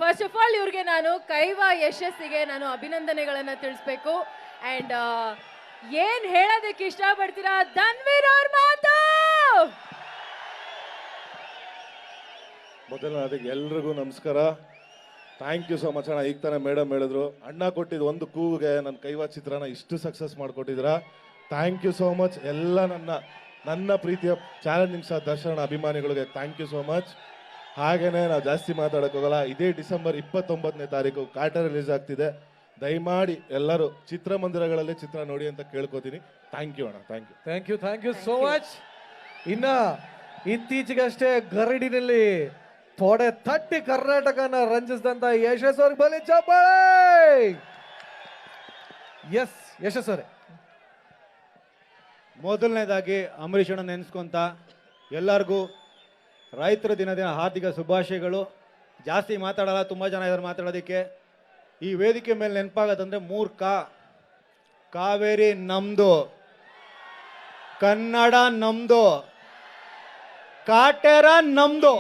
First of all ಇವ್ರಿಗೆ ನಾನು ಕೈವಾ ಯಶಸ್ಸಿಗೆ ನಾನು ಅಭಿನಂದನೆಗಳನ್ನ ತಿಳಿಸ್ಬೇಕು. ಅಂಡ್ ಏನ್ ಹೇಳೋದಕ್ಕೆ ಇಷ್ಟಪಡ್ತೀರಾ ಧನ್ವೀರ್ ಅವ್ರ ಮಾತು. ಮೊದಲನೇದಾಗಿ ಎಲ್ರಿಗೂ ನಮಸ್ಕಾರ. ಥ್ಯಾಂಕ್ ಯು ಸೊ ಮಚ್ ಅಣ್ಣ. ಈಗ ತಾನೇ ಮೇಡಮ್ ಹೇಳಿದ್ರು ಅಣ್ಣ ಕೊಟ್ಟಿದ್ದು ಒಂದು ಕೂಗೆ ನನ್ನ ಕೈವಾ ಚಿತ್ರನ ಇಷ್ಟು ಸಕ್ಸಸ್ ಮಾಡಿಕೊಟ್ಟಿದ್ದೀರಾ. ಥ್ಯಾಂಕ್ ಯು ಸೋ ಮಚ್ ಎಲ್ಲ ನನ್ನ ಪ್ರೀತಿಯ ಚಾಲೆಂಜಿಂಗ್ ಸ್ಟಾರ್ ದರ್ಶನ ಅಭಿಮಾನಿಗಳಿಗೆ ಥ್ಯಾಂಕ್ ಯು ಸೋ ಮಚ್. ಹಾಗೆಯೇ ನಾವು ಜಾಸ್ತಿ ಮಾತಾಡೋಕ್ಕೋಗಲ್ಲ. ಇದೇ ಡಿಸೆಂಬರ್ 29ನೇ ತಾರೀಕು ಕಾಟರ್ ರಿಲೀಸ್ ಆಗ್ತಿದೆ. ದಯಮಾಡಿ ಎಲ್ಲರೂ ಚಿತ್ರಮಂದಿರಗಳಲ್ಲಿ ಚಿತ್ರ ನೋಡಿ ಅಂತ ಕೇಳ್ಕೊತೀನಿ. ಥ್ಯಾಂಕ್ ಯು ಅಣ್ಣ. Thank you so much. ಇನ್ನ ಇತ್ತೀಚೆಗಷ್ಟೇ ಗರಡಿನಲ್ಲಿ ತೊಡೆ ತಟ್ಟಿ ಕರ್ನಾಟಕನ ರಂಜಿಸಿದಂತ ಯಶಸ್ ಅವ್ರಿಗೆ ಬಲಿ ಚಪ್ಪಾಳೆ. ಎಸ್ ಯಶಸ್ ಅವರೇ, ಮೊದಲನೇದಾಗಿ ಅಂಬರೀಷ್ ಅಣ್ಣ ನೆನೆಸ್ಕೊಂತ ಎಲ್ಲರಿಗೂ ರೈತರ ದಿನದ ಹಾರ್ದಿಕ ಶುಭಾಶಯಗಳು. ಜಾಸ್ತಿ ಮಾತಾಡಲ್ಲ, ತುಂಬ ಜನ ಇದ್ದಾರೆ ಮಾತಾಡೋದಕ್ಕೆ. ಈ ವೇದಿಕೆ ಮೇಲೆ ನೆನಪಾಗತ್ತಂದ್ರೆ 3 ಕಾವೇರಿ ನಮ್ದು, ಕನ್ನಡ ನಮ್ದು, ಕಾಟೇರ ನಮ್ದು.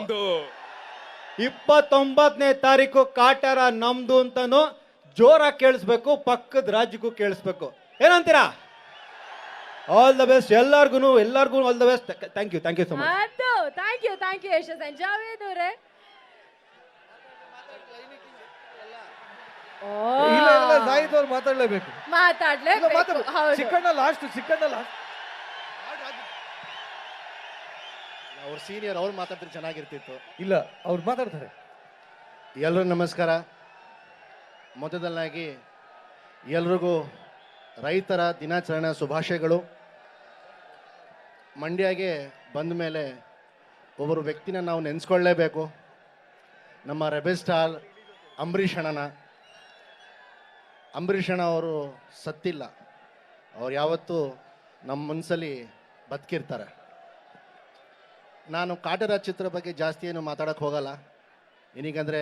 29ನೇ ತಾರೀಕು ಕಾಟೇರ ನಮ್ದು ಅಂತಾನು ಜೋರಾಗಿ ಕೇಳಿಸ್ಬೇಕು, ಪಕ್ಕದ ರಾಜ್ಯಕ್ಕೂ ಕೇಳಿಸ್ಬೇಕು. ಏನಂತೀರಾ? ಆಲ್ ದ ಬೆಸ್ಟ್ ಎಲ್ಲರಿಗೂ all the best. Thank you so much. Thank you Yashas. And Javed ಅವರೇ, ಇಲ್ಲ ಸಾಹಿತ್ಯ ಅವ್ರು ಮಾತಾಡ್ಲೇಬೇಕು. ಚಿಕ್ಕಣ್ಣ ಲಾಸ್ಟ್ ಅವ್ರ ಸೀನಿಯರ್ ಅವ್ರು ಮಾತಾಡ್ತಾರೆ ಚೆನ್ನಾಗಿರ್ತಿತ್ತು. ಇಲ್ಲ ಅವ್ರು ಮಾತಾಡ್ತಾರೆ. ಎಲ್ರಿಗೂ ನಮಸ್ಕಾರ. ಮೊದಲನಾಗಿ ಎಲ್ರಿಗೂ ರೈತರ ದಿನಾಚರಣೆ ಶುಭಾಶಯಗಳು. ಮಂಡ್ಯಗೆ ಬಂದ ಮೇಲೆ ಒಬ್ಬರು ವ್ಯಕ್ತಿನ ನಾವು ನೆನೆಸ್ಕೊಳ್ಳೇಬೇಕು. ನಮ್ಮ ರೆಬೆಲ್ ಸ್ಟಾರ್ ಅಂಬರೀಷ್ ಅಣ್ಣನ. ಅಂಬರೀಷ್ ಅಣ್ಣ ಅವರು ಸತ್ತಿಲ್ಲ, ಅವ್ರು ಯಾವತ್ತೂ ನಮ್ಮ ಮನಸ್ಸಲ್ಲಿ ಬದುಕಿರ್ತಾರೆ. ನಾನು ಕಾಟೇರ ಚಿತ್ರ ಬಗ್ಗೆ ಜಾಸ್ತಿ ಏನು ಮಾತಾಡೋಕ್ಕೆ ಹೋಗಲ್ಲ. ಏನೀಗಂದರೆ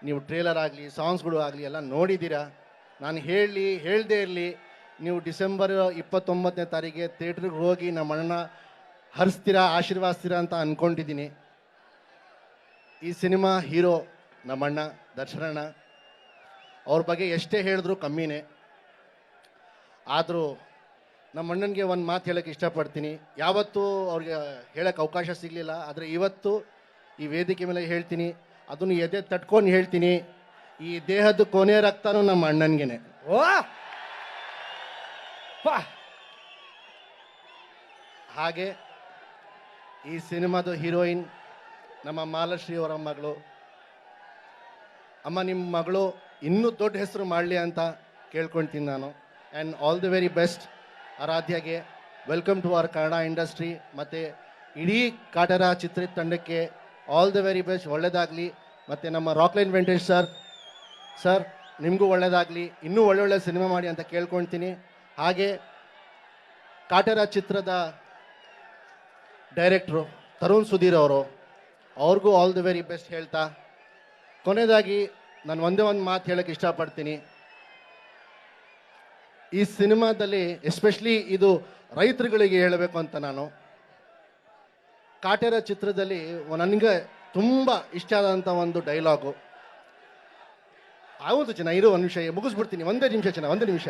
ನೀವು ಟ್ರೇಲರ್ ಆಗಲಿ ಸಾಂಗ್ಸ್ಗಳು ಆಗಲಿ ಎಲ್ಲ ನೋಡಿದ್ದೀರಾ. ನಾನು ಹೇಳದೇ ಇರಲಿ, ನೀವು ಡಿಸೆಂಬರ್ 29ನೇ ತಾರೀಕಿಗೆ ಥಿಯೇಟ್ರಿಗೆ ಹೋಗಿ ನಮ್ಮ ಅಣ್ಣ ಹರಿಸ್ತೀರಾ, ಆಶೀರ್ವಾದಿಸ್ತೀರಾ ಅಂತ ಅಂದ್ಕೊಂಡಿದ್ದೀನಿ. ಈ ಸಿನಿಮಾ ಹೀರೋ ನಮ್ಮಣ್ಣ ದರ್ಶನಣ್ಣ. ಅವ್ರ ಬಗ್ಗೆ ಎಷ್ಟೇ ಹೇಳಿದ್ರು ಕಮ್ಮಿನೇ. ಆದರೂ ನಮ್ಮ ಅಣ್ಣನಿಗೆ ಒಂದು ಮಾತು ಹೇಳೋಕ್ಕೆ ಇಷ್ಟಪಡ್ತೀನಿ. ಯಾವತ್ತೂ ಅವ್ರಿಗೆ ಹೇಳೋಕ್ಕೆ ಅವಕಾಶ ಸಿಗಲಿಲ್ಲ, ಆದರೆ ಇವತ್ತು ಈ ವೇದಿಕೆ ಮೇಲೆ ಹೇಳ್ತೀನಿ, ಅದನ್ನು ಎದೆ ತಟ್ಕೊಂಡು ಹೇಳ್ತೀನಿ, ಈ ದೇಹದ ಕೊನೆ ರಕ್ತನೂ ನಮ್ಮ ಅಣ್ಣನಿಗೆ. ಹಾಗೆ ಈ ಸಿನಿಮಾದ ಹೀರೋಯಿನ್ ನಮ್ಮ ಮಾಲಾಶ್ರೀ ಅವರ ಮಗಳು. ಅಮ್ಮ, ನಿಮ್ಮ ಮಗಳು ಇನ್ನೂ ದೊಡ್ಡ ಹೆಸರು ಮಾಡಲಿ ಅಂತ ಕೇಳ್ಕೊಳ್ತೀನಿ ನಾನು. And all the very best ಆರಾಧ್ಯಗೆ. Welcome to our Kannada industry. ಮತ್ತು ಇಡೀ ಕಾಟೇರ ಚಿತ್ರತಂಡಕ್ಕೆ ಆಲ್ ದಿ ವೆರಿ ಬೆಸ್ಟ್, ಒಳ್ಳೆಯದಾಗಲಿ. ಮತ್ತು ನಮ್ಮ ರಾಕ್ಲೈನ್ ವೆಂಕಟೇಶ್ ಸರ್ ನಿಮಗೂ ಒಳ್ಳೆಯದಾಗಲಿ, ಇನ್ನೂ ಒಳ್ಳೊಳ್ಳೆ ಸಿನಿಮಾ ಮಾಡಿ ಅಂತ ಕೇಳ್ಕೊಳ್ತೀನಿ. ಹಾಗೆ ಕಾಟೇರ ಚಿತ್ರದ ಡೈರೆಕ್ಟ್ರು ತರುಣ್ ಸುಧೀರ್ ಅವ್ರಿಗೂ ಆಲ್ ದಿ ವೆರಿ ಬೆಸ್ಟ್ ಹೇಳ್ತಾ, ಕೊನೆಯದಾಗಿ ನಾನು ಒಂದೇ ಒಂದು ಮಾತು ಹೇಳೋಕ್ಕೆ ಇಷ್ಟಪಡ್ತೀನಿ. ಈ ಸಿನಿಮಾದಲ್ಲಿ ಎಸ್ಪೆಷಲಿ ಇದು ರೈತರುಗಳಿಗೆ ಹೇಳಬೇಕು ಅಂತ ನಾನು. ಕಾಟೇರ ಚಿತ್ರದಲ್ಲಿ ನನಗೆ ತುಂಬ ಇಷ್ಟ ಆದಂಥ ಒಂದು ಡೈಲಾಗು. ಹೌದು ಇರೋ ಒಂದು ನಿಮಿಷ ಮುಗಿಸ್ಬಿಡ್ತೀನಿ, ಒಂದೇ ನಿಮಿಷ.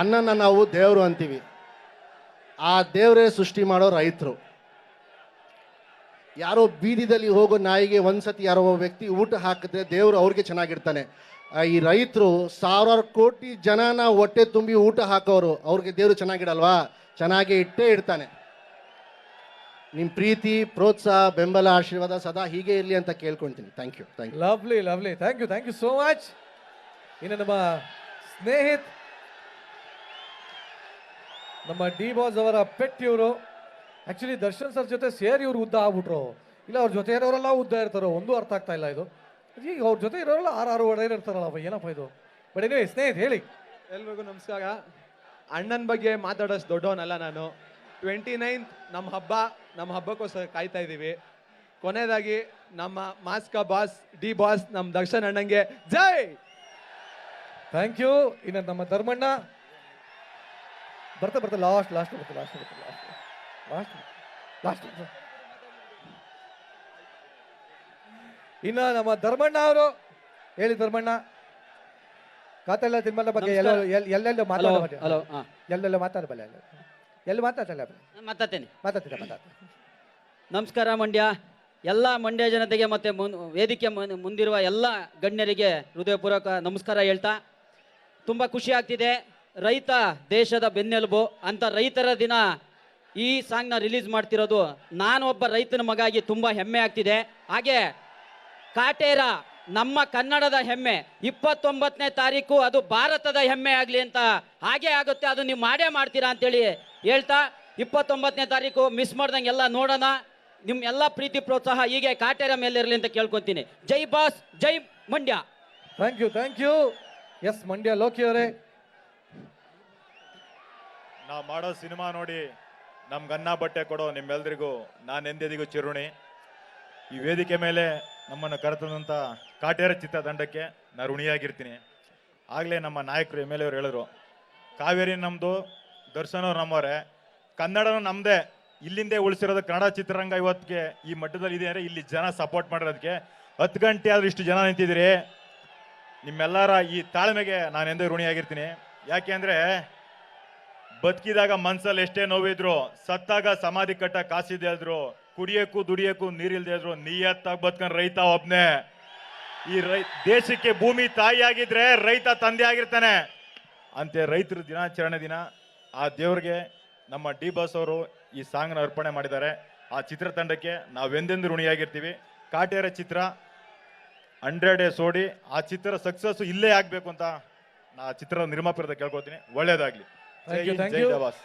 ಅನ್ನನ ನಾವು ದೇವರು ಅಂತೀವಿ, ಆ ದೇವರೇ ಸೃಷ್ಟಿ ಮಾಡೋ ರೈತರು. ಯಾರೋ ಬೀದಿದಲ್ಲಿ ಹೋಗೋ ನಾಯಿಗೆ ಒಂದ್ಸತಿ ಯಾರೋ ಒಬ್ಬ ವ್ಯಕ್ತಿ ಊಟ ಹಾಕಿದ್ರೆ ದೇವರು ಅವ್ರಿಗೆ ಚೆನ್ನಾಗಿರ್ತಾನೆ. ಈ ರೈತರು ಸಾವಿರಾರು ಕೋಟಿ ಜನನ ಹೊಟ್ಟೆ ತುಂಬಿ ಊಟ ಹಾಕೋರು, ಅವ್ರಿಗೆ ದೇವರು ಚೆನ್ನಾಗಿಡಲ್ವಾ? ಚೆನ್ನಾಗಿ ಇಟ್ಟೇ ಇಡ್ತಾನೆ. ನಿಮ್ಮ ಪ್ರೀತಿ, ಪ್ರೋತ್ಸಾಹ, ಬೆಂಬಲ, ಆಶೀರ್ವಾದ ಸದಾ ಹೀಗೆ ಇರಲಿ ಅಂತ ಕೇಳ್ಕೊಳ್ತೀನಿ. Thank you. Lovely. Thank you so much. ಇನ್ನು ನಮ್ಮ ಸ್ನೇಹಿತ್ ನಮ್ಮ ಡಿ ಬಾಸ್ ಅವರ ಪೆಟ್ ಇವರು. ಆ್ಯಕ್ಚುಲಿ ದರ್ಶನ್ ಸರ್ ಜೊತೆ ಸೇರಿ ಇವ್ರು ಉದ್ದ ಆಗ್ಬಿಟ್ರು. ಇಲ್ಲ ಅವ್ರ ಜೊತೆ ಇರೋರೆಲ್ಲ ಉದ್ದ ಇರ್ತಾರೋ, ಒಂದು ಅರ್ಥ ಆಗ್ತಾ ಇಲ್ಲ ಇದು. ಈಗ ಅವ್ರ ಜೊತೆ ಇರೋರೆಲ್ಲ 6 ಹೊಡೆಯರು ಇರ್ತಾರಲ್ಲ, ಏನಪ್ಪ ಇದು? ಬಟ್ ಏನೇ ಸ್ನೇಹಿತ ಹೇಳಿ. ಎಲ್ರಿಗೂ ನಮಸ್ಕಾರ. ಅಣ್ಣನ ಬಗ್ಗೆ ಮಾತಾಡೋಷ್ಟು ದೊಡ್ಡವನಲ್ಲ ನಾನು. 29th ನಮ್ಮ ಹಬ್ಬಕ್ಕೋಸ್ಕರ ಕಾಯ್ತಾ ಇದ್ದೀವಿ. ಕೊನೆಯದಾಗಿ ನಮ್ಮ ಮಾಸ್ಕ ಬಾಸ್ ಡಿ ಬಾಸ್ ನಮ್ಮ ದರ್ಶನ್ ಅಣ್ಣಂಗೆ ಜೈ. Thank you. ಇನ್ನು ನಮ್ಮ ಧರ್ಮಣ್ಣ ಬರ್ತಾ ಲಾಸ್ಟ್ ಇನ್ನು ನಮ್ಮ ಧರ್ಮಣ್ಣ ಅವರು ಹೇಳಿ. ಧರ್ಮಣ್ಣ ಕಾತೆಲ್ಲ ತಿಮ್ಮಣ್ಣ ಬಗ್ಗೆ ಎಲ್ಲೆಲ್ಲೋ ಮಾತಾಡಬಲ್ಲ, ಹಲೋ ಎಲ್ಲೆಲ್ಲೋ ಮಾತಾಡಬಲ್ಲ, ಎಲ್ಲಿ ಮಾತಾಡಲ್ಲ, ಮಾತಾಡ್ತೇನೆ. ಮಾತಾಡ್ತೀರ. ನಮಸ್ಕಾರ ಮಂಡ್ಯ, ಎಲ್ಲ ಮಂಡ್ಯ ಜನತೆಗೆ ಮತ್ತು ವೇದಿಕೆ ಮುಂದಿರುವ ಎಲ್ಲ ಗಣ್ಯರಿಗೆ ಹೃದಯಪೂರ್ವಕ ನಮಸ್ಕಾರ ಹೇಳ್ತಾ ತುಂಬ ಖುಷಿ ಆಗ್ತಿದೆ. ರೈತ ದೇಶದ ಬೆನ್ನೆಲುಬು ಅಂತ ರೈತರ ದಿನ ಈ ಸಾಂಗ್ನ ರಿಲೀಸ್ ಮಾಡ್ತಿರೋದು ನಾನು ಒಬ್ಬ ರೈತನ ಮಗಾಗಿ ತುಂಬ ಹೆಮ್ಮೆ ಆಗ್ತಿದೆ. ಹಾಗೆ ಕಾಟೇರ ನಮ್ಮ ಕನ್ನಡದ ಹೆಮ್ಮೆ, 29ನೇ ತಾರೀಕು ಅದು ಭಾರತದ ಹೆಮ್ಮೆ ಆಗಲಿ ಅಂತ. ಹಾಗೆ ಆಗುತ್ತೆ, ಅದು ನೀವು ಮಾಡೇ ಮಾಡ್ತೀರಾ ಅಂತೇಳಿ ಹೇಳ್ತಾ 29ನೇ ತಾರೀಕು ಮಿಸ್ ಮಾಡ್ದಂಗೆ ಎಲ್ಲ ನೋಡೋಣ. ನಿಮ್ಮ ಎಲ್ಲ ಪ್ರೀತಿ ಪ್ರೋತ್ಸಾಹ ಹೀಗೆ ಕಾಟೇರ ಮೇಲೆ ಇರಲಿ ಅಂತ ಕೇಳ್ಕೊತೀನಿ. ಜೈ ಬಾಸ್, ಜೈ Mandya. Thank you. Yes Mandya Loki ಅವರೇ. ನಾವು ಮಾಡೋ ಸಿನಿಮಾ ನೋಡಿ ನಮ್ಗೆ ಅನ್ನ ಬಟ್ಟೆ ಕೊಡೋ ನಿಮ್ಮೆಲ್ರಿಗೂ ನಾನು ಎಂದೆದಿಗೂ ಚಿರುಣಿ. ಈ ವೇದಿಕೆ ಮೇಲೆ ನಮ್ಮನ್ನು ಕರೆತಂದಂಥ ಕಾಟೇರ ಚಿತ್ರತಂಡಕ್ಕೆ ನಾನು ಋಣಿಯಾಗಿರ್ತೀನಿ. ಆಗಲೇ ನಮ್ಮ ನಾಯಕರು ಎಮ್ ಎಲ್ ಎ ಅವರು ಹೇಳಿದ್ರು, ಕಾವೇರಿ ನಮ್ಮದು, ದರ್ಶನ್ ಅವ್ರು ನಮ್ಮವರೇ, ಕನ್ನಡನೂ ನಮ್ಮದೇ. ಇಲ್ಲಿಂದೇ ಉಳಿಸಿರೋದು ಕನ್ನಡ ಚಿತ್ರರಂಗ ಇವತ್ತಿಗೆ ಈ ಮಟ್ಟದಲ್ಲಿ ಇದೆ ಅಂದರೆ ಇಲ್ಲಿ ಜನ ಸಪೋರ್ಟ್ ಮಾಡಿರೋದಕ್ಕೆ. 10 ಗಂಟೆ ಆದರೂ ಇಷ್ಟು ಜನ ನಿಂತಿದ್ದೀರಿ. ನಿಮ್ಮೆಲ್ಲರ ಈ ತಾಳ್ಮೆಗೆ ನಾನು ಎಂದೇ ಋಣಿಯಾಗಿರ್ತೀನಿ. ಯಾಕೆ ಅಂದರೆ ಬದುಕಿದಾಗ ಮನ್ಸಲ್ಲಿ ಎಷ್ಟೇ ನೋವಿದ್ರು, ಸತ್ತಾಗ ಸಮಾಧಿ ಕಟ್ಟ ಕಾಸಿದೆ ಇದ್ರು, ಕುಡಿಯೋಕ್ಕೂ ದುಡಿಯೋಕ್ಕೂ ನೀರಿಲ್ದೇ ಇದ್ರು, ನಿಯತ್ತಾಗಿ ಬದುಕೊಂಡು ರೈತ ಒಬ್ನೇ. ಈ ದೇಶಕ್ಕೆ ಭೂಮಿ ತಾಯಿ ಆಗಿದ್ರೆ ರೈತ ತಂದೆ ಆಗಿರ್ತಾನೆ. ಅಂತೆ ರೈತರ ದಿನಾಚರಣೆ ದಿನ ಆ ದೇವ್ರಿಗೆ ನಮ್ಮ ಡಿ ಬಾಸ್ ಅವರು ಈ ಸಾಂಗ್ನ ಅರ್ಪಣೆ ಮಾಡಿದ್ದಾರೆ. ಆ ಚಿತ್ರತಂಡಕ್ಕೆ ನಾವೆಂದೆಂದು ಋಣಿಯಾಗಿರ್ತೀವಿ. ಕಾಟೇರ ಚಿತ್ರ 100 ಡೇಸ್ ಓಡಿ ಆ ಚಿತ್ರ ಸಕ್ಸಸ್ ಇಲ್ಲೇ ಆಗಬೇಕು ಅಂತ ನಾ ಚಿತ್ರದ ನಿರ್ಮಾಪಕರ ಕೇಳ್ಕೊತೀನಿ. ಒಳ್ಳೇದಾಗ್ಲಿ. Thank you. ಜೈ ಬಾಸ್.